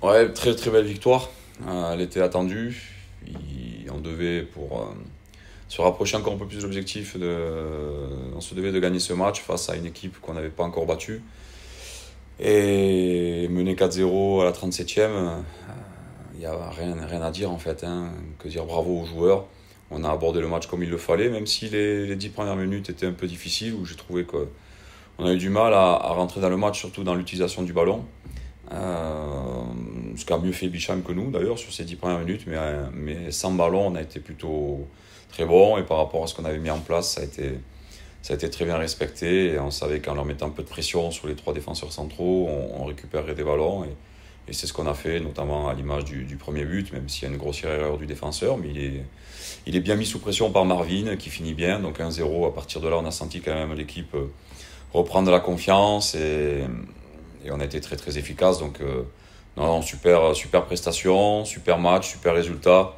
Ouais, très très belle victoire. Elle était attendue. On devait, pour se rapprocher encore un peu plus de l'objectif, on se devait de gagner ce match face à une équipe qu'on n'avait pas encore battue. Et mener 4-0 à la 37e, il n'y a rien à dire en fait, hein. Que dire bravo aux joueurs. On a abordé le match comme il le fallait, même si les 10 premières minutes étaient un peu difficiles, où j'ai trouvé qu'on a eu du mal à rentrer dans le match, surtout dans l'utilisation du ballon. Ce qu'a mieux fait Bicham que nous d'ailleurs sur ces 10 premières minutes, mais sans ballon on a été plutôt très bon, et par rapport à ce qu'on avait mis en place ça a été très bien respecté, et on savait qu'en leur mettant un peu de pression sur les trois défenseurs centraux on récupérerait des ballons, et c'est ce qu'on a fait, notamment à l'image du premier but, même s'il y a une grossière erreur du défenseur, mais il est bien mis sous pression par Marvin qui finit bien, donc 1-0. À partir de là on a senti quand même l'équipe reprendre de la confiance, et on a été très très efficace. Donc non, super prestation, super match, super résultat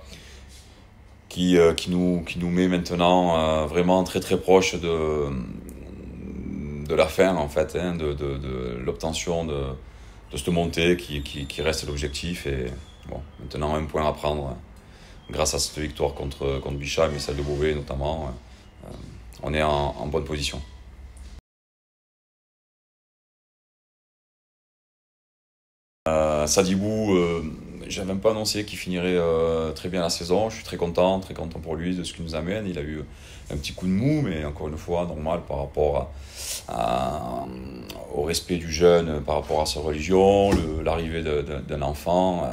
qui nous met maintenant vraiment très très proche de la fin en fait, hein, de l'obtention de cette montée qui reste l'objectif. Et bon, maintenant un point à prendre grâce à cette victoire contre Bicham et celle de Beauvais notamment. On est en bonne position. Sadibou, j'avais même pas annoncé qu'il finirait très bien la saison. Je suis très content pour lui de ce qu'il nous amène. Il a eu un petit coup de mou, mais encore une fois, normal par rapport au respect du jeune, par rapport à sa religion, l'arrivée d'un enfant.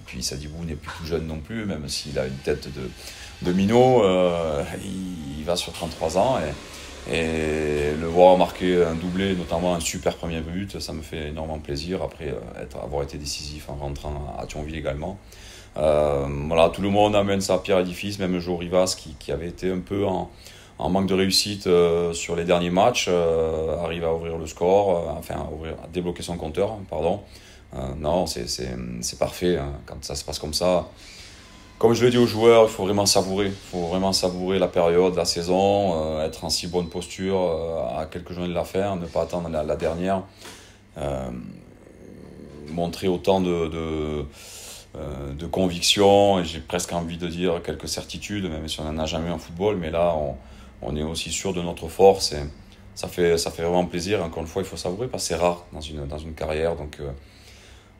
Puis Sadibou n'est plus tout jeune non plus, même s'il a une tête de minot. Il va sur 33 ans. Et le voir marquer un doublé, notamment un super premier but, ça me fait énormément plaisir. Après avoir été décisif en rentrant à Thionville également. Voilà, tout le monde amène sa pierre à l'édifice, même Joe Rivas qui avait été un peu en manque de réussite sur les derniers matchs, arrive à ouvrir le score, à débloquer son compteur, pardon. Non, c'est parfait, hein, quand ça se passe comme ça. Comme je le dis aux joueurs, il faut vraiment savourer. Il faut vraiment savourer la période, la saison, être en si bonne posture à quelques journées de la fin, ne pas attendre la dernière. Euh, Montrer autant de conviction, et j'ai presque envie de dire quelques certitudes, même si on n'en a jamais en football. Mais là, on est aussi sûr de notre force, et ça fait vraiment plaisir. Encore une fois, il faut savourer parce que c'est rare dans une carrière. Donc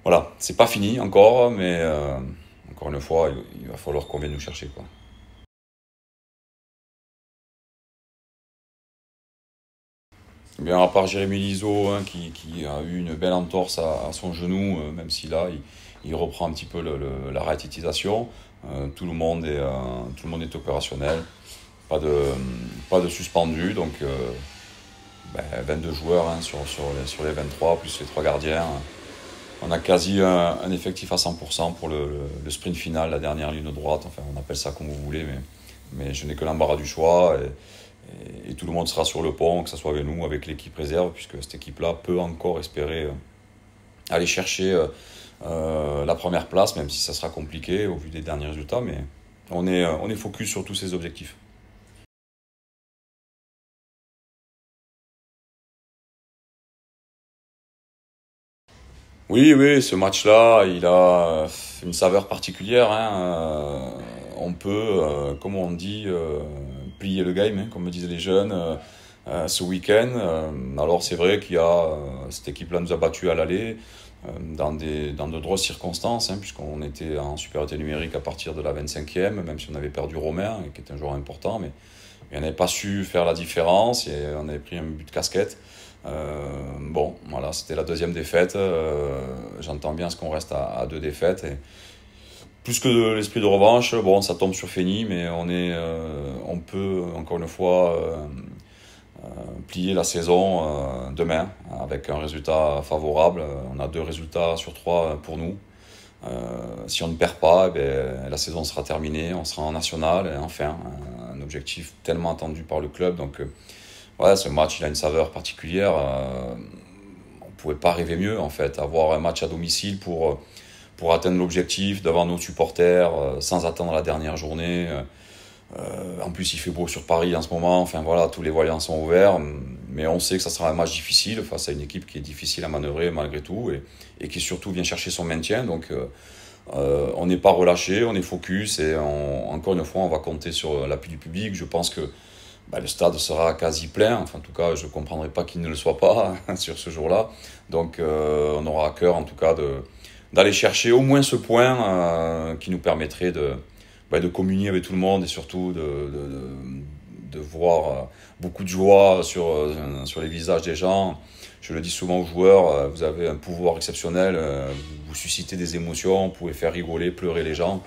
voilà, c'est pas fini encore, mais encore une fois, il va falloir qu'on vienne nous chercher, quoi. Eh bien, à part Jérémy Lizo, hein, qui a eu une belle entorse à son genou, même si là, il reprend un petit peu la réathlétisation. Tout le monde est opérationnel. Pas de, pas de suspendu, donc 22 joueurs, hein, sur les 23, plus les 3 gardiens. On a quasi un effectif à 100% pour le sprint final, la dernière ligne droite. Enfin, on appelle ça comme vous voulez, mais je n'ai que l'embarras du choix. Et tout le monde sera sur le pont, que ce soit avec nous, avec l'équipe réserve, puisque cette équipe-là peut encore espérer aller chercher la première place, même si ça sera compliqué au vu des derniers résultats. Mais on est focus sur tous ces objectifs. Oui, oui, ce match-là, il a une saveur particulière, hein. On peut, comme on dit, plier le game, hein, comme me disaient les jeunes, ce week-end. Alors c'est vrai cette équipe-là nous a battus à l'aller, dans de drôles circonstances, hein, puisqu'on était en supériorité numérique à partir de la 25e, même si on avait perdu Romain, qui était un joueur important, mais on n'avait pas su faire la différence, et on avait pris un but de casquette. Bon, voilà, c'était la deuxième défaite. J'entends bien ce qu'on reste à deux défaites. Et plus que de l'esprit de revanche, bon, ça tombe sur Fény, mais on peut encore une fois plier la saison demain avec un résultat favorable. On a deux résultats sur trois pour nous. Si on ne perd pas, eh bien, la saison sera terminée, on sera en national, et enfin, un objectif tellement attendu par le club. Donc, ouais, ce match, il a une saveur particulière. On ne pouvait pas rêver mieux, en fait. Avoir un match à domicile pour atteindre l'objectif devant nos supporters, sans attendre la dernière journée. En plus, il fait beau sur Paris en ce moment. Enfin, voilà, tous les voyants sont ouverts. Mais on sait que ça sera un match difficile face à une équipe qui est difficile à manœuvrer malgré tout et qui surtout vient chercher son maintien. Donc on n'est pas relâché, on est focus et encore une fois on va compter sur l'appui du public. Je pense que le stade sera quasi plein, enfin en tout cas je ne comprendrai pas qu'il ne le soit pas sur ce jour-là. Donc on aura à cœur en tout cas d'aller chercher au moins ce point qui nous permettrait de communier avec tout le monde et surtout de voir beaucoup de joie sur les visages des gens. Je le dis souvent aux joueurs, vous avez un pouvoir exceptionnel, vous suscitez des émotions, vous pouvez faire rigoler, pleurer les gens.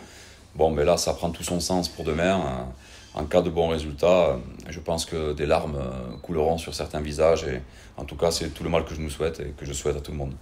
Bon, mais là, ça prend tout son sens pour demain. En cas de bons résultats, je pense que des larmes couleront sur certains visages. Et en tout cas, c'est tout le mal que je nous souhaite et que je souhaite à tout le monde.